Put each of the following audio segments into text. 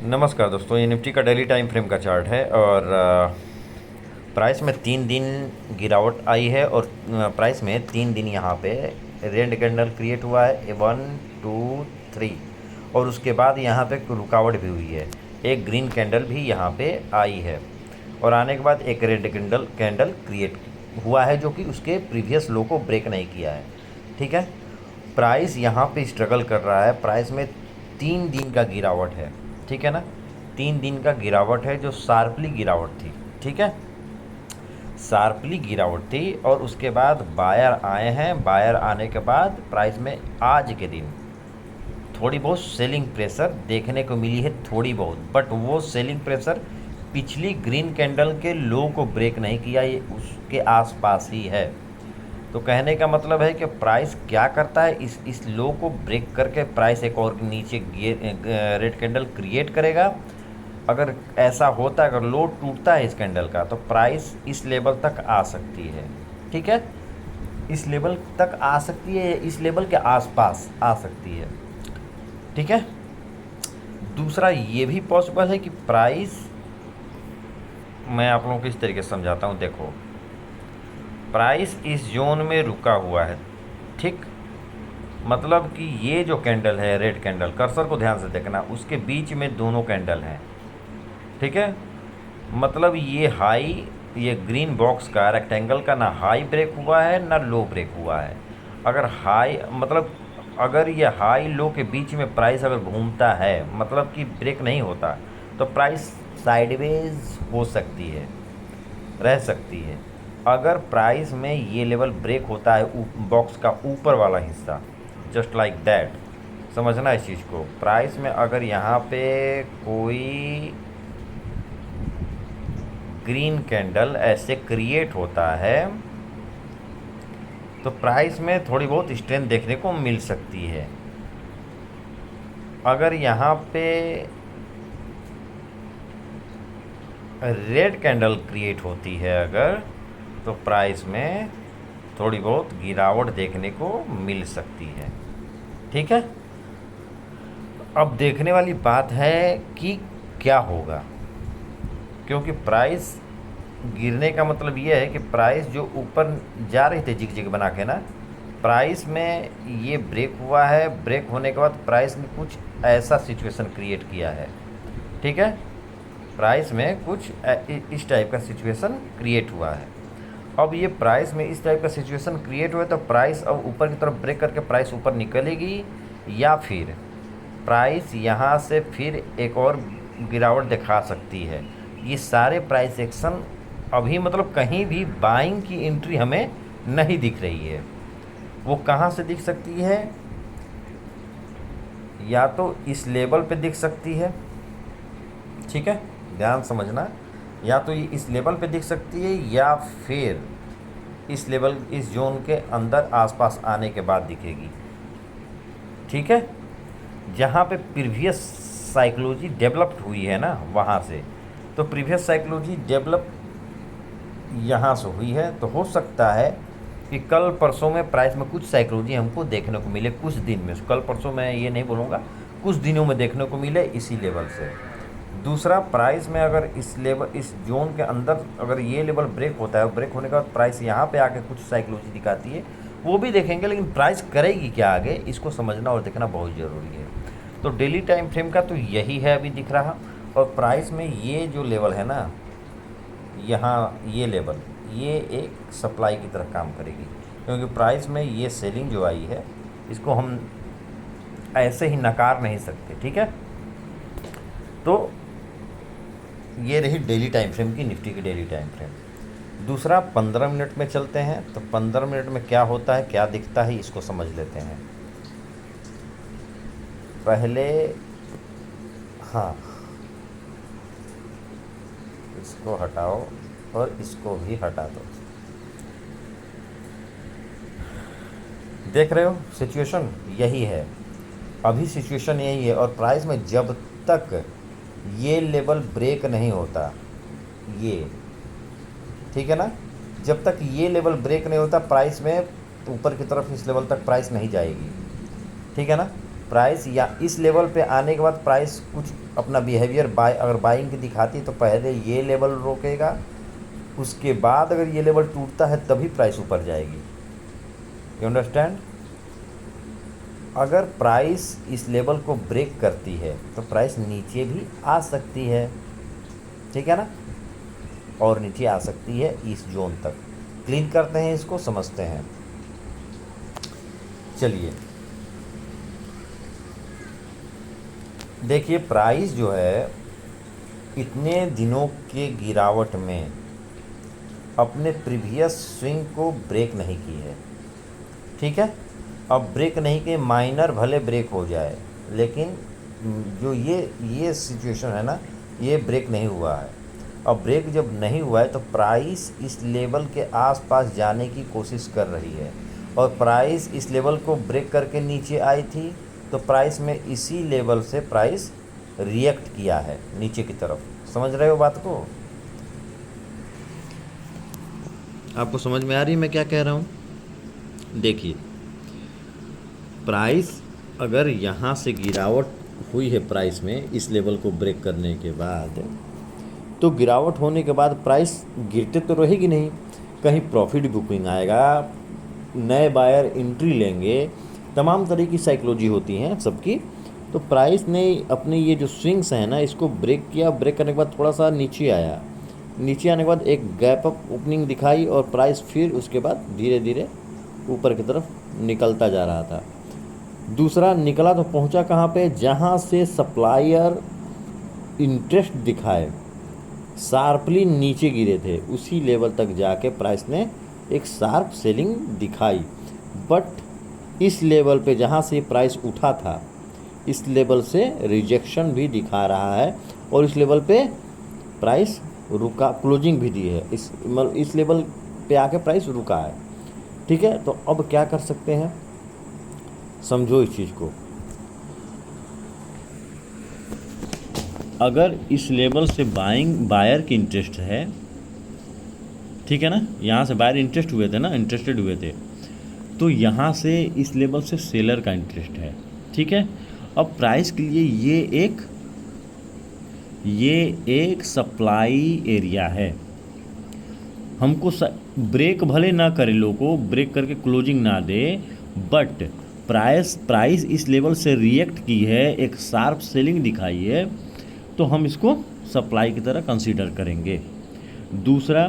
नमस्कार दोस्तों, ये निफ्टी का डेली टाइम फ्रेम का चार्ट है और प्राइस में 3 दिन गिरावट आई है और प्राइस में 3 दिन यहाँ पे रेड कैंडल क्रिएट हुआ है 1 2 3 और उसके बाद यहाँ पे रुकावट भी हुई है। एक ग्रीन कैंडल भी यहाँ पे आई है और आने के बाद एक रेड कैंडल क्रिएट हुआ है जो कि उसके प्रीवियस लो को ब्रेक नहीं किया है। ठीक है, प्राइस यहाँ पे स्ट्रगल कर रहा है। प्राइस में 3 दिन का गिरावट है। ठीक है ना, 3 दिन का गिरावट है जो शार्पली गिरावट थी। ठीक है, शार्पली गिरावट थी और उसके बाद बायर आए हैं। बायर आने के बाद प्राइस में आज के दिन थोड़ी बहुत सेलिंग प्रेशर देखने को मिली है, थोड़ी बहुत, बट वो सेलिंग प्रेशर पिछली ग्रीन कैंडल के लो को ब्रेक नहीं किया, ये उसके आसपास ही है। तो कहने का मतलब है कि प्राइस क्या करता है, इस लो को ब्रेक करके प्राइस एक और नीचे रेड कैंडल क्रिएट करेगा। अगर ऐसा होता है, अगर लो टूटता है इस कैंडल का, तो प्राइस इस लेवल तक आ सकती है। ठीक है, इस लेवल तक आ सकती है, इस लेवल के आसपास आ सकती है। ठीक है, दूसरा ये भी पॉसिबल है कि प्राइस, मैं आप लोगों को इस तरीके से समझाता हूँ। देखो, प्राइस इस जोन में रुका हुआ है। ठीक, मतलब कि ये जो कैंडल है रेड कैंडल, कर्सर को ध्यान से देखना, उसके बीच में दोनों कैंडल हैं। ठीक है, मतलब ये हाई, ये ग्रीन बॉक्स का रेक्टेंगल का ना हाई ब्रेक हुआ है ना लो ब्रेक हुआ है। अगर हाई, मतलब अगर ये हाई लो के बीच में प्राइस अगर घूमता है, मतलब कि ब्रेक नहीं होता, तो प्राइस साइडवेज हो सकती है, रह सकती है। अगर प्राइस में ये लेवल ब्रेक होता है बॉक्स का ऊपर वाला हिस्सा, जस्ट लाइक दैट, समझना इस चीज़ को। प्राइस में अगर यहाँ पे कोई ग्रीन कैंडल ऐसे क्रिएट होता है तो प्राइस में थोड़ी बहुत स्ट्रेंथ देखने को मिल सकती है। अगर यहाँ पे रेड कैंडल क्रिएट होती है अगर, तो प्राइस में थोड़ी बहुत गिरावट देखने को मिल सकती है। ठीक है, अब देखने वाली बात है कि क्या होगा, क्योंकि प्राइस गिरने का मतलब ये है कि प्राइस जो ऊपर जा रही थी जिग जिग बना के ना, प्राइस में ये ब्रेक हुआ है। ब्रेक होने के बाद प्राइस ने कुछ ऐसा सिचुएशन क्रिएट किया है। ठीक है, प्राइस में कुछ इस टाइप का सिचुएशन क्रिएट हुआ है। अब ये प्राइस में इस टाइप का सिचुएशन क्रिएट हुआ है तो प्राइस अब ऊपर की तरफ ब्रेक करके प्राइस ऊपर निकलेगी, या फिर प्राइस यहाँ से फिर एक और गिरावट दिखा सकती है। ये सारे प्राइस एक्शन अभी, मतलब कहीं भी बाइंग की एंट्री हमें नहीं दिख रही है। वो कहाँ से दिख सकती है, या तो इस लेवल पे दिख सकती है। ठीक है, ध्यान समझना, या तो ये इस लेवल पे दिख सकती है या फिर इस लेवल, इस जोन के अंदर आसपास आने के बाद दिखेगी। ठीक है, जहाँ पे प्रीवियस साइकोलॉजी डेवलप्ड हुई है ना, वहाँ से, तो प्रीवियस साइकोलॉजी डेवलप यहाँ से हुई है, तो हो सकता है कि कल परसों में प्राइस में कुछ साइकोलॉजी हमको देखने को मिले, कुछ दिन में, कल परसों मैं ये नहीं बोलूँगा, कुछ दिनों में देखने को मिले इसी लेवल से। दूसरा, प्राइस में अगर इस लेवल, इस जोन के अंदर अगर ये लेवल ब्रेक होता है, ब्रेक होने के बाद प्राइस यहाँ पे आके कुछ साइकोलॉजी दिखाती है, वो भी देखेंगे, लेकिन प्राइस करेगी क्या आगे, इसको समझना और देखना बहुत ज़रूरी है। तो डेली टाइम फ्रेम का तो यही है अभी दिख रहा। और प्राइस में ये जो लेवल है ना, यहाँ ये लेवल, ये एक सप्लाई की तरह काम करेगी, क्योंकि प्राइस में ये सेलिंग जो आई है, इसको हम ऐसे ही नकार नहीं सकते। ठीक है, तो ये रही डेली टाइम फ्रेम की, निफ्टी की डेली टाइम फ्रेम। दूसरा, 15 मिनट में चलते हैं, तो 15 मिनट में क्या होता है, क्या दिखता है, इसको समझ लेते हैं पहले। हाँ, इसको हटाओ और इसको भी हटा दो। देख रहे हो सिचुएशन यही है, अभी सिचुएशन यही है। और प्राइस में जब तक ये लेवल ब्रेक नहीं होता, ये, ठीक है ना, जब तक ये लेवल ब्रेक नहीं होता प्राइस में ऊपर की तरफ, इस लेवल तक प्राइस नहीं जाएगी। ठीक है ना, प्राइस या इस लेवल पे आने के बाद प्राइस कुछ अपना बिहेवियर अगर बाइंग की दिखाती तो पहले ये लेवल रोकेगा, उसके बाद अगर ये लेवल टूटता है तभी प्राइस ऊपर जाएगी। You understand? अगर प्राइस इस लेवल को ब्रेक करती है तो प्राइस नीचे भी आ सकती है, ठीक है ना, और नीचे आ सकती है इस जोन तक। क्लीन करते हैं इसको, समझते हैं। चलिए देखिए, प्राइस जो है इतने दिनों के गिरावट में अपने प्रीवियस स्विंग को ब्रेक नहीं की है, ठीक है। अब ब्रेक नहीं किए, माइनर भले ब्रेक हो जाए, लेकिन जो ये सिचुएशन है ना, ये ब्रेक नहीं हुआ है। अब ब्रेक जब नहीं हुआ है तो प्राइस इस लेवल के आसपास जाने की कोशिश कर रही है, और प्राइस इस लेवल को ब्रेक करके नीचे आई थी तो प्राइस में इसी लेवल से प्राइस रिएक्ट किया है नीचे की तरफ। समझ रहे हो बात को? आपको समझ में आ रही है मैं क्या कह रहा हूँ? देखिए, प्राइस अगर यहाँ से गिरावट हुई है प्राइस में इस लेवल को ब्रेक करने के बाद, तो गिरावट होने के बाद प्राइस गिरते तो रहेगी नहीं, कहीं प्रॉफिट बुकिंग आएगा, नए बायर एंट्री लेंगे, तमाम तरह की साइकोलॉजी होती हैं सबकी। तो प्राइस ने अपने ये जो स्विंग्स हैं ना, इसको ब्रेक किया। ब्रेक करने के बाद थोड़ा सा नीचे आया, नीचे आने के बाद एक गैप अप ओपनिंग दिखाई, और प्राइस फिर उसके बाद धीरे धीरे ऊपर की तरफ निकलता जा रहा था। दूसरा निकला तो पहुंचा कहाँ पे? जहाँ से सप्लायर इंटरेस्ट दिखाए, शार्पली नीचे गिरे थे, उसी लेवल तक जाके प्राइस ने एक शार्प सेलिंग दिखाई। बट इस लेवल पे जहाँ से प्राइस उठा था, इस लेवल से रिजेक्शन भी दिखा रहा है, और इस लेवल पे प्राइस रुका, क्लोजिंग भी दी है। इस लेवल पे आके प्राइस रुका है, ठीक है। तो अब क्या कर सकते हैं, समझो इस चीज़ को। अगर इस लेवल से बायर की इंटरेस्ट है, ठीक है ना, यहाँ से बायर इंटरेस्ट हुए थे ना, इंटरेस्टेड हुए थे, तो यहाँ से इस लेवल से सेलर का इंटरेस्ट है, ठीक है। अब प्राइस के लिए ये एक सप्लाई एरिया है। हमको ब्रेक भले ना करे, लोगों ब्रेक करके क्लोजिंग ना दे, बट प्राइस इस लेवल से रिएक्ट की है, एक शार्प सेलिंग दिखाई है, तो हम इसको सप्लाई की तरह कंसीडर करेंगे। दूसरा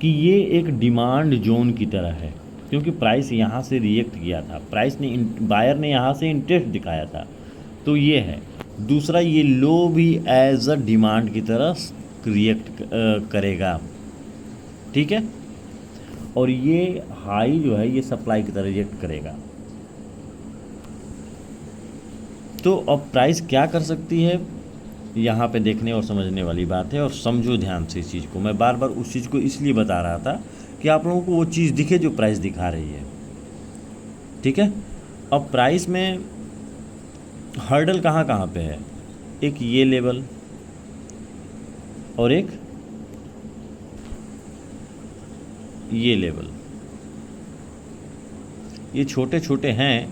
कि ये एक डिमांड जोन की तरह है, क्योंकि प्राइस यहाँ से रिएक्ट किया था, बायर ने यहाँ से इंटरेस्ट दिखाया था, तो ये है। दूसरा, ये लो भी एज अ डिमांड की तरह रिएक्ट करेगा, ठीक है, और ये हाई जो है ये सप्लाई की तरह रिएक्ट करेगा। तो अब प्राइस क्या कर सकती है, यहाँ पे देखने और समझने वाली बात है, और समझो ध्यान से इस चीज़ को। मैं बार बार उस चीज़ को इसलिए बता रहा था कि आप लोगों को वो चीज़ दिखे जो प्राइस दिखा रही है, ठीक है। अब प्राइस में हर्डल कहाँ कहाँ पे है? एक ये लेवल और एक ये लेवल। ये छोटे छोटे हैं,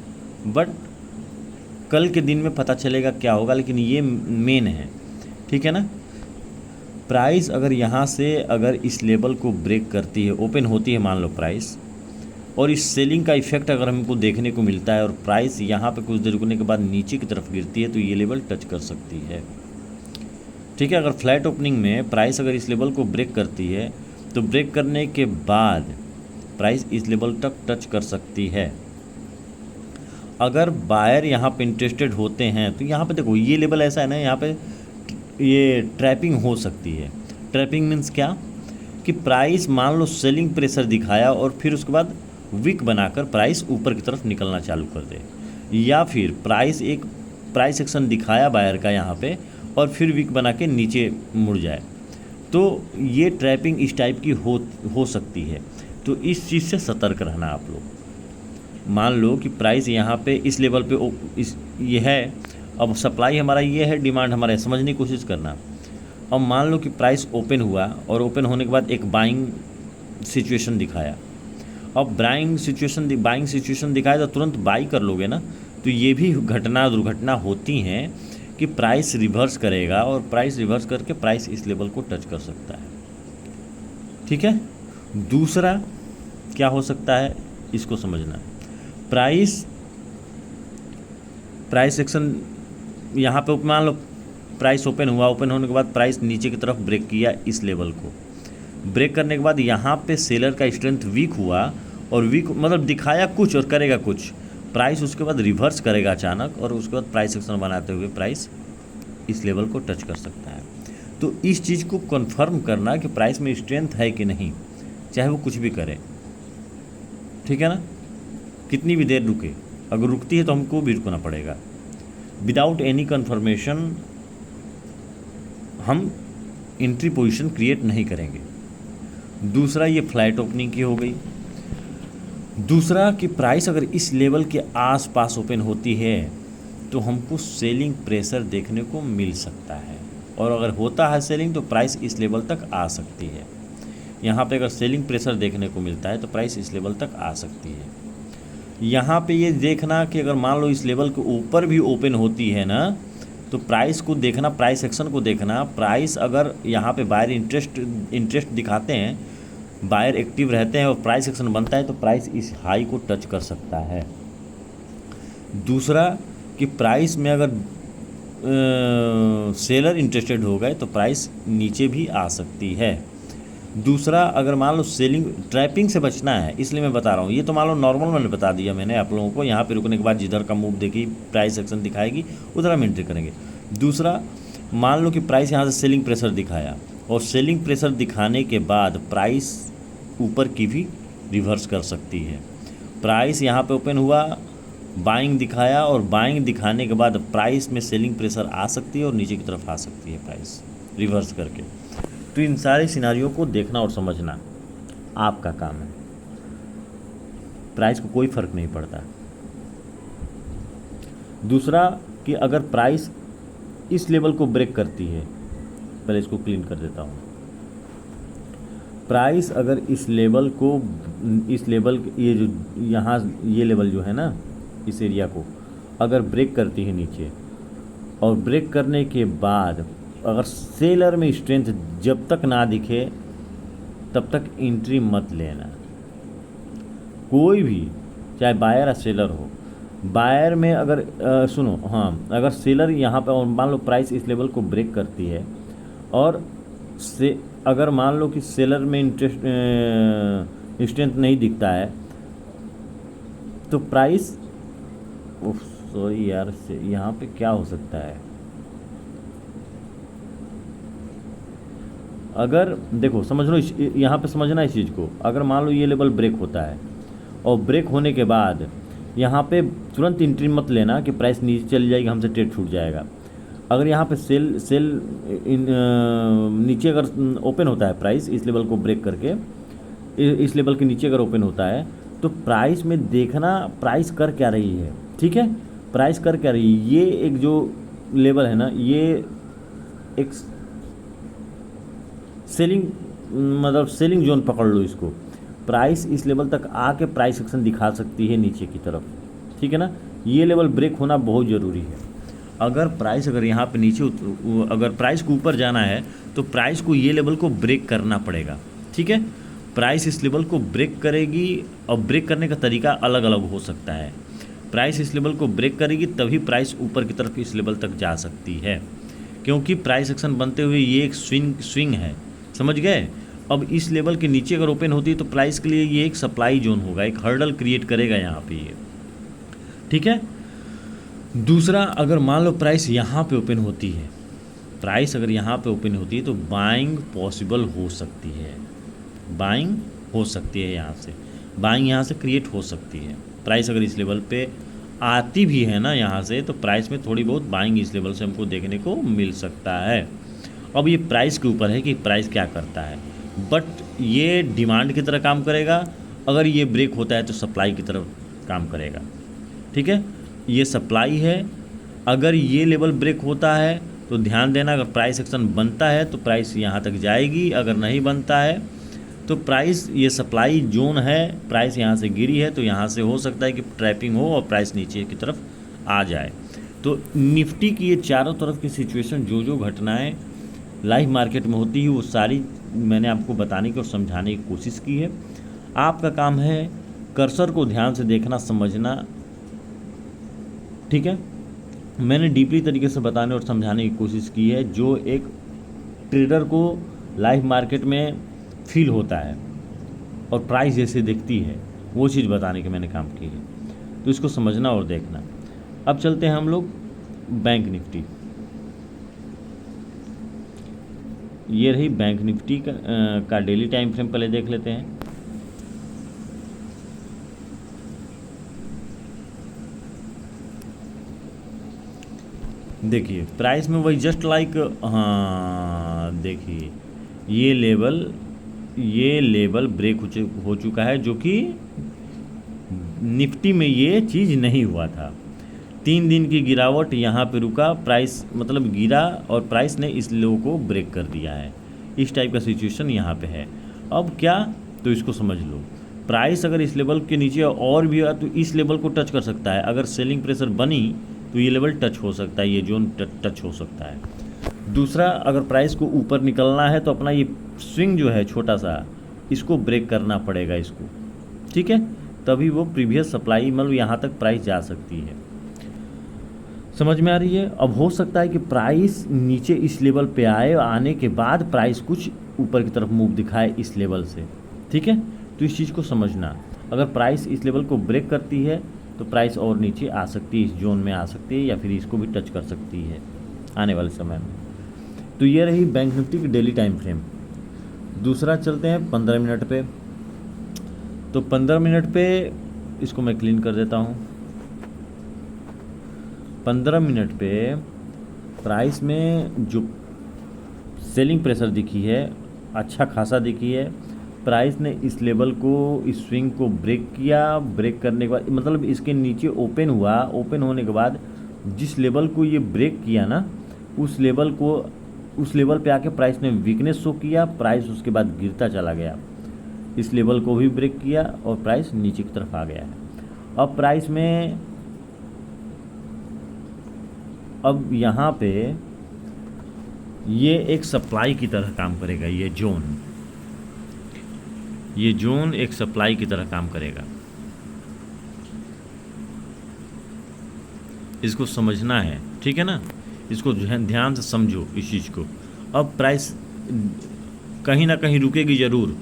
बट कल के दिन में पता चलेगा क्या होगा, लेकिन ये मेन है, ठीक है ना। प्राइस अगर यहाँ से अगर इस लेवल को ब्रेक करती है, ओपन होती है मान लो प्राइस, और इस सेलिंग का इफेक्ट अगर हमको देखने को मिलता है, और प्राइस यहाँ पे कुछ देर रुकने के बाद नीचे की तरफ गिरती है, तो ये लेवल टच कर सकती है, ठीक है। अगर फ्लैट ओपनिंग में प्राइस अगर इस लेवल को ब्रेक करती है, तो ब्रेक करने के बाद प्राइस इस लेवल तक टच कर सकती है। अगर बायर यहाँ पे इंटरेस्टेड होते हैं, तो यहाँ पे देखो ये लेवल ऐसा है ना, यहाँ पे ये ट्रैपिंग हो सकती है। ट्रैपिंग मीन्स क्या, कि प्राइस मान लो सेलिंग प्रेशर दिखाया और फिर उसके बाद विक बनाकर प्राइस ऊपर की तरफ निकलना चालू कर दे, या फिर प्राइस एक्शन दिखाया बायर का यहाँ पे और फिर विक बना के नीचे मुड़ जाए, तो ये ट्रैपिंग इस टाइप की हो सकती है। तो इस चीज़ से सतर्क रहना आप लोग। मान लो कि प्राइस यहाँ पे इस लेवल पे ये है, अब सप्लाई हमारा ये है, डिमांड हमारा है, समझने की कोशिश करना। अब मान लो कि प्राइस ओपन हुआ और ओपन होने के बाद एक बाइंग सिचुएशन दिखाया। अब बाइंग सिचुएशन दिखाया तो तुरंत बाई कर लोगे ना, तो ये भी दुर्घटना होती हैं कि प्राइस रिवर्स करेगा और प्राइस रिवर्स करके प्राइस इस लेवल को टच कर सकता है। ठीक है, दूसरा क्या हो सकता है इसको समझना। प्राइस एक्शन यहाँ पे मान लो प्राइस ओपन हुआ, ओपन होने के बाद प्राइस नीचे की तरफ ब्रेक किया, इस लेवल को ब्रेक करने के बाद यहाँ पे सेलर का स्ट्रेंथ वीक हुआ और वीक मतलब दिखाया कुछ और करेगा कुछ, प्राइस उसके बाद रिवर्स करेगा अचानक और उसके बाद प्राइस एक्शन बनाते हुए प्राइस इस लेवल को टच कर सकता है। तो इस चीज़ को कंफर्म करना कि प्राइस में स्ट्रेंथ है कि नहीं, चाहे वो कुछ भी करे, ठीक है ना, कितनी भी देर रुके, अगर रुकती है तो हमको भी रुकना पड़ेगा। विदाउट एनी कन्फर्मेशन हम एंट्री पोजीशन क्रिएट नहीं करेंगे। दूसरा ये फ्लैट ओपनिंग की हो गई। दूसरा कि प्राइस अगर इस लेवल के आसपास ओपन होती है तो हमको सेलिंग प्रेशर देखने को मिल सकता है, और अगर होता है सेलिंग तो प्राइस इस लेवल तक आ सकती है। यहाँ पे अगर सेलिंग प्रेशर देखने को मिलता है तो प्राइस इस लेवल तक आ सकती है। यहाँ पे ये देखना कि अगर मान लो इस लेवल के ऊपर भी ओपन होती है ना, तो प्राइस को देखना, प्राइस एक्शन को देखना। प्राइस अगर यहाँ पे बायर इंटरेस्ट दिखाते हैं, बायर एक्टिव रहते हैं और प्राइस एक्शन बनता है तो प्राइस इस हाई को टच कर सकता है। दूसरा कि प्राइस में अगर सेलर इंटरेस्टेड हो गए तो प्राइस नीचे भी आ सकती है। दूसरा अगर मान लो सेलिंग ट्रैपिंग से बचना है, इसलिए मैं बता रहा हूँ। ये तो मान लो नॉर्मल मैंने बता दिया मैंने आप लोगों को, यहाँ पे रुकने के बाद जिधर का मूव देखी प्राइस एक्शन दिखाएगी उधर हम एंट्री करेंगे। दूसरा मान लो कि प्राइस यहाँ से सेलिंग प्रेशर दिखाया और सेलिंग प्रेशर दिखाने के बाद प्राइस ऊपर की भी रिवर्स कर सकती है। प्राइस यहाँ पे ओपन हुआ, बाइंग दिखाया और बाइंग दिखाने के बाद प्राइस में सेलिंग प्रेशर आ सकती है और नीचे की तरफ आ सकती है प्राइस रिवर्स करके। तो इन सारे सिनारियों को देखना और समझना आपका काम है, प्राइस को कोई फर्क नहीं पड़ता। दूसरा कि अगर प्राइस इस लेवल को ब्रेक करती है, पहले इसको क्लीन कर देता हूँ। प्राइस अगर इस लेवल ये जो यहाँ ये लेवल जो है ना, इस एरिया को अगर ब्रेक करती है नीचे, और ब्रेक करने के बाद अगर सेलर में स्ट्रेंथ जब तक ना दिखे तब तक एंट्री मत लेना। कोई भी चाहे बायर या सेलर हो, बायर में अगर सुनो, हाँ, अगर सेलर यहाँ पे और मान लो प्राइस इस लेवल को ब्रेक करती है और से अगर मान लो कि सेलर में स्ट्रेंथ नहीं दिखता है तो प्राइस, सॉरी यार, यहाँ पे क्या हो सकता है, अगर देखो समझ लो, यहाँ पे समझना इस चीज़ को। अगर मान लो ये लेवल ब्रेक होता है और ब्रेक होने के बाद यहाँ पे तुरंत एंट्री मत लेना कि प्राइस नीचे चली जाएगी, हमसे ट्रेड छूट जाएगा। अगर यहाँ पे नीचे अगर ओपन होता है प्राइस इस लेवल को ब्रेक करके, इस लेवल के नीचे अगर ओपन होता है तो प्राइस में देखना प्राइस कर क्या रही है। ठीक है, प्राइस कर क्या रही है, ये एक जो लेवल है ना, ये एक सेलिंग मतलब सेलिंग जोन पकड़ लो इसको। प्राइस इस लेवल तक आके प्राइस एक्शन दिखा सकती है नीचे की तरफ, ठीक है ना। ये लेवल ब्रेक होना बहुत ज़रूरी है। अगर प्राइस अगर यहाँ पे नीचे अगर प्राइस को ऊपर जाना है तो प्राइस को ये लेवल को ब्रेक करना पड़ेगा, ठीक है। प्राइस इस लेवल को ब्रेक करेगी और ब्रेक करने का तरीका अलग अलग हो सकता है। प्राइस इस लेवल को ब्रेक करेगी तभी प्राइस ऊपर की तरफ इस लेवल तक जा सकती है, क्योंकि प्राइस एक्शन बनते हुए ये एक स्विंग है, समझ गए। अब इस लेवल के नीचे अगर ओपन होती है तो प्राइस के लिए ये एक सप्लाई जोन होगा, एक हर्डल क्रिएट करेगा यहाँ पे ये, ठीक है। दूसरा, अगर मान लो प्राइस यहाँ पे ओपन होती है, प्राइस अगर यहाँ पे ओपन होती है तो बाइंग पॉसिबल हो सकती है, बाइंग हो सकती है, यहाँ से बाइंग यहाँ से क्रिएट हो सकती है। प्राइस अगर इस लेवल पे आती भी है ना यहाँ से, तो प्राइस में थोड़ी बहुत बाइंग इस लेवल से हमको देखने को मिल सकता है। अब ये प्राइस के ऊपर है कि प्राइस क्या करता है, बट ये डिमांड की तरह काम करेगा। अगर ये ब्रेक होता है तो सप्लाई की तरफ काम करेगा, ठीक है। ये सप्लाई है। अगर ये लेवल ब्रेक होता है तो ध्यान देना, अगर प्राइस एक्शन बनता है तो प्राइस यहाँ तक जाएगी, अगर नहीं बनता है तो प्राइस, ये सप्लाई जोन है, प्राइस यहाँ से गिरी है तो यहाँ से हो सकता है कि ट्रैपिंग हो और प्राइस नीचे की तरफ आ जाए। तो निफ्टी की ये चारों तरफ की सिचुएशन, जो जो घटनाएं लाइव मार्केट में होती है, वो सारी मैंने आपको बताने की और समझाने की कोशिश की है। आपका काम है कर्सर को ध्यान से देखना, समझना, ठीक है। मैंने डीपली तरीके से बताने और समझाने की कोशिश की है, जो एक ट्रेडर को लाइव मार्केट में फील होता है और प्राइस जैसे दिखती है, वो चीज़ बताने के मैंने काम की है। तो इसको समझना और देखना। अब चलते हैं हम लोग बैंक निफ्टी। ये रही बैंक निफ्टी का डेली टाइम फ्रेम पहले देख लेते हैं। देखिए प्राइस में वही जस्ट लाइक, हाँ देखिए ये लेवल ब्रेक हो चुका है, जो कि निफ्टी में ये चीज़ नहीं हुआ था। 3 दिन की गिरावट यहाँ पे रुका, प्राइस मतलब गिरा और प्राइस ने इस लो को ब्रेक कर दिया है। इस टाइप का सिचुएशन यहाँ पे है। अब क्या, तो इसको समझ लो, प्राइस अगर इस लेवल के नीचे और भी हुआ तो इस लेवल को टच कर सकता है। अगर सेलिंग प्रेशर बनी तो ये लेवल टच हो सकता है, ये जोन टच हो सकता है। दूसरा, अगर प्राइस को ऊपर निकलना है तो अपना ये स्विंग जो है छोटा सा, इसको ब्रेक करना पड़ेगा इसको, ठीक है, तभी वो प्रीवियस सप्लाई मतलब यहाँ तक प्राइस जा सकती है। समझ में आ रही है। अब हो सकता है कि प्राइस नीचे इस लेवल पे आए, आने के बाद प्राइस कुछ ऊपर की तरफ मूव दिखाए इस लेवल से, ठीक है। तो इस चीज़ को समझना, अगर प्राइस इस लेवल को ब्रेक करती है तो प्राइस और नीचे आ सकती है, इस जोन में आ सकती है, या फिर इसको भी टच कर सकती है आने वाले समय में। तो ये रही बैंक निफ्टी की डेली टाइम फ्रेम। दूसरा चलते हैं 15 मिनट पे। तो 15 मिनट पे इसको मैं क्लीन कर देता हूँ। 15 मिनट पे प्राइस में जो सेलिंग प्रेशर दिखी है, अच्छा खासा दिखी है। प्राइस ने इस लेवल को, इस स्विंग को ब्रेक किया। ब्रेक करने के बाद मतलब इसके नीचे ओपन हुआ, ओपन होने के बाद जिस लेवल को ये ब्रेक किया ना, उस लेवल पे आके प्राइस ने वीकनेस शो किया। प्राइस उसके बाद गिरता चला गया, इस लेवल को भी ब्रेक किया और प्राइस नीचे की तरफ आ गया है। अब प्राइस में अब यहाँ पे ये एक सप्लाई की तरह काम करेगा। ये जोन एक सप्लाई की तरह काम करेगा, इसको समझना है, ठीक है ना। इसको ध्यान से समझो इस चीज़ को। अब प्राइस कहीं ना कहीं रुकेगी ज़रूर।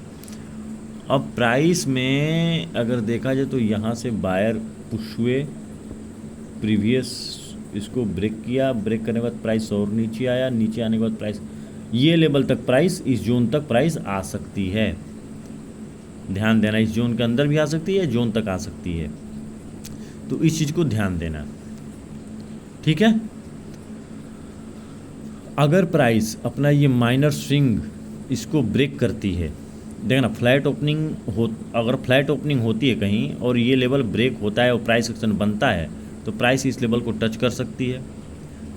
अब प्राइस में अगर देखा जाए तो यहाँ से बायर पुश हुए, प्रीवियस इसको ब्रेक किया, ब्रेक करने के बाद प्राइस और नीचे आया, नीचे आने के बाद प्राइस ये लेवल तक, प्राइस इस जोन तक प्राइस आ सकती है। ध्यान देना, इस जोन के अंदर भी आ सकती है, जोन तक आ सकती है। तो इस चीज़ को ध्यान देना, ठीक है। अगर प्राइस अपना ये माइनर स्विंग इसको ब्रेक करती है, देखना फ्लैट ओपनिंग हो, अगर फ्लैट ओपनिंग होती है कहीं और ये लेवल ब्रेक होता है और प्राइस एक्शन बनता है, तो प्राइस इस लेवल को टच कर सकती है,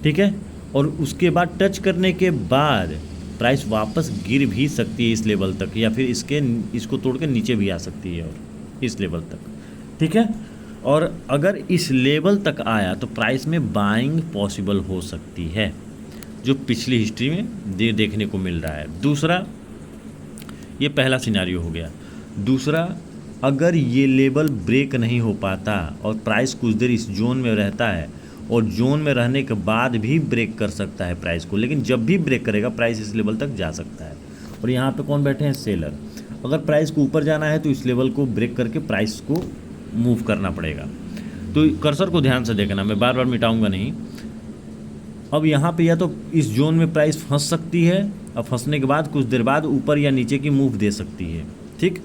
ठीक है। और उसके बाद टच करने के बाद प्राइस वापस गिर भी सकती है इस लेवल तक, या फिर इसको तोड़ के नीचे भी आ सकती है और इस लेवल तक, ठीक है। और अगर इस लेवल तक आया तो प्राइस में बाइंग पॉसिबल हो सकती है, जो पिछली हिस्ट्री में देखने को मिल रहा है। दूसरा, ये पहला सिनारियो हो गया। दूसरा, अगर ये लेवल ब्रेक नहीं हो पाता और प्राइस कुछ देर इस जोन में रहता है, और जोन में रहने के बाद भी ब्रेक कर सकता है प्राइस को, लेकिन जब भी ब्रेक करेगा प्राइस इस लेवल तक जा सकता है। और यहाँ पे कौन बैठे हैं? सेलर। अगर प्राइस को ऊपर जाना है तो इस लेवल को ब्रेक करके प्राइस को मूव करना पड़ेगा। तो कर्सर को ध्यान से देखना, मैं बार बार मिटाऊंगा नहीं। अब यहाँ पे या तो इस जोन में प्राइस फंस सकती है, और फंसने के बाद कुछ देर बाद ऊपर या नीचे की मूव दे सकती है, ठीक।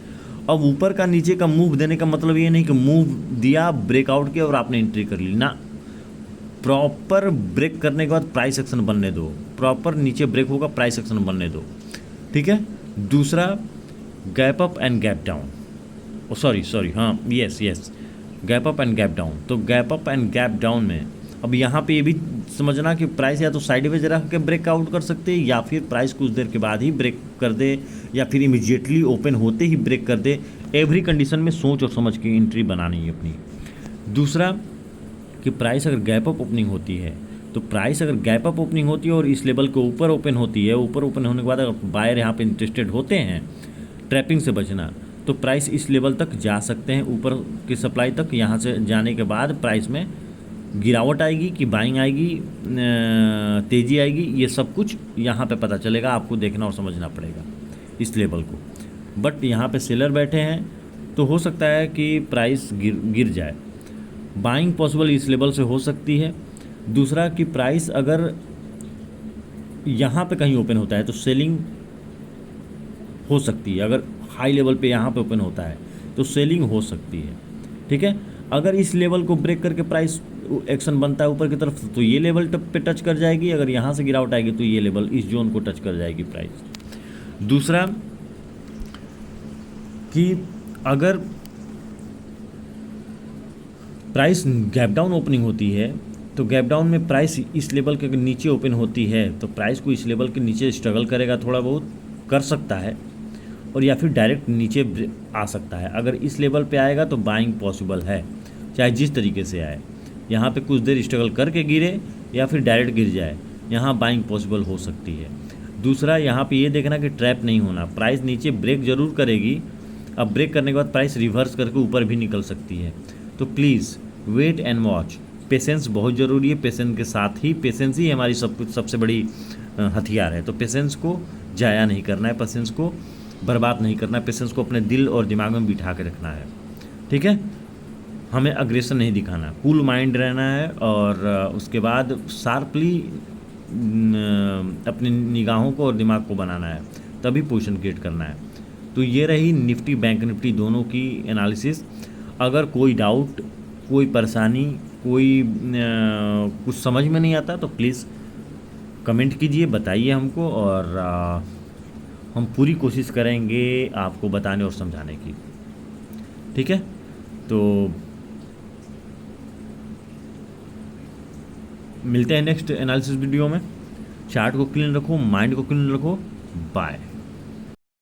अब ऊपर का नीचे का मूव देने का मतलब ये नहीं कि मूव दिया, ब्रेकआउट किया और आपने एंट्री कर ली ना। प्रॉपर ब्रेक करने के बाद प्राइस एक्शन बनने दो, प्रॉपर नीचे ब्रेक होगा प्राइस एक्शन बनने दो, ठीक है। दूसरा, gap up and gap down, sorry हाँ, yes gap up and gap down. तो gap up and gap down में अब यहाँ पे ये भी समझना कि प्राइस या तो साइडवेज रख के ब्रेकआउट कर सकते हैं, या फिर प्राइस कुछ देर के बाद ही ब्रेक कर दे, या फिर इमीडिएटली ओपन होते ही ब्रेक कर दे। एवरी कंडीशन में सोच और समझ के एंट्री बनानी है अपनी। दूसरा, कि प्राइस अगर गैप अप ओपनिंग होती है, तो प्राइस अगर गैप अप ओपनिंग होती है और इस लेवल के ऊपर ओपन होती है, ऊपर ओपन होने के बाद अगर बायर यहाँ पे इंटरेस्टेड होते हैं ट्रैपिंग से बचना, तो प्राइस इस लेवल तक जा सकते हैं, ऊपर की सप्लाई तक। यहाँ से जाने के बाद प्राइस में गिरावट आएगी कि बाइंग आएगी, तेज़ी आएगी, ये सब कुछ यहाँ पे पता चलेगा, आपको देखना और समझना पड़ेगा इस लेवल को। बट यहाँ पे सेलर बैठे हैं तो हो सकता है कि प्राइस गिर जाए। बाइंग पॉसिबल इस लेवल से हो सकती है। दूसरा कि प्राइस अगर यहाँ पे कहीं ओपन होता है तो सेलिंग हो सकती है। अगर हाई लेवल पे यहाँ पे ओपन होता है तो सेलिंग हो सकती है, ठीक है। अगर इस लेवल को ब्रेक करके प्राइस एक्शन बनता है ऊपर की तरफ तो ये लेवल पे टच कर जाएगी। अगर यहाँ से गिरावट आएगी तो ये लेवल इस जोन को टच कर जाएगी प्राइस। दूसरा कि अगर प्राइस गैप डाउन ओपनिंग होती है तो गैप डाउन में प्राइस इस लेवल के नीचे ओपन होती है तो प्राइस को इस लेवल के नीचे स्ट्रगल करेगा, थोड़ा बहुत कर सकता है, और या फिर डायरेक्ट नीचे आ सकता है। अगर इस लेवल पे आएगा तो बाइंग पॉसिबल है, चाहे जिस तरीके से आए। यहाँ पे कुछ देर स्ट्रगल करके गिरे या फिर डायरेक्ट गिर जाए, यहाँ बाइंग पॉसिबल हो सकती है। दूसरा यहाँ पे ये देखना कि ट्रैप नहीं होना, प्राइस नीचे ब्रेक ज़रूर करेगी। अब ब्रेक करने के बाद प्राइस रिवर्स करके ऊपर भी निकल सकती है। तो please wait and watch. Patience बहुत ज़रूरी है। पेशेंस के साथ ही पेशेंस ही हमारी सबसे बड़ी हथियार है। तो पेशेंस को जाया नहीं करना है, पेशेंस को बर्बाद नहीं करना है, पेशेंस को अपने दिल और दिमाग में बिठा के रखना है, ठीक है। हमें अग्रेशन नहीं दिखाना, कूल माइंड रहना है, और उसके बाद शार्पली अपनी निगाहों को और दिमाग को बनाना है, तभी पोजीशन क्रिएट करना है। तो ये रही निफ्टी बैंक निफ्टी दोनों की एनालिसिस। अगर कोई डाउट, कोई परेशानी, कोई कुछ समझ में नहीं आता तो प्लीज़ कमेंट कीजिए, बताइए हमको, और हम पूरी कोशिश करेंगे आपको बताने और समझाने की, ठीक है। तो मिलते हैं नेक्स्ट एनालिसिस वीडियो में। चार्ट को क्लीन रखो, माइंड को क्लीन रखो। बाय।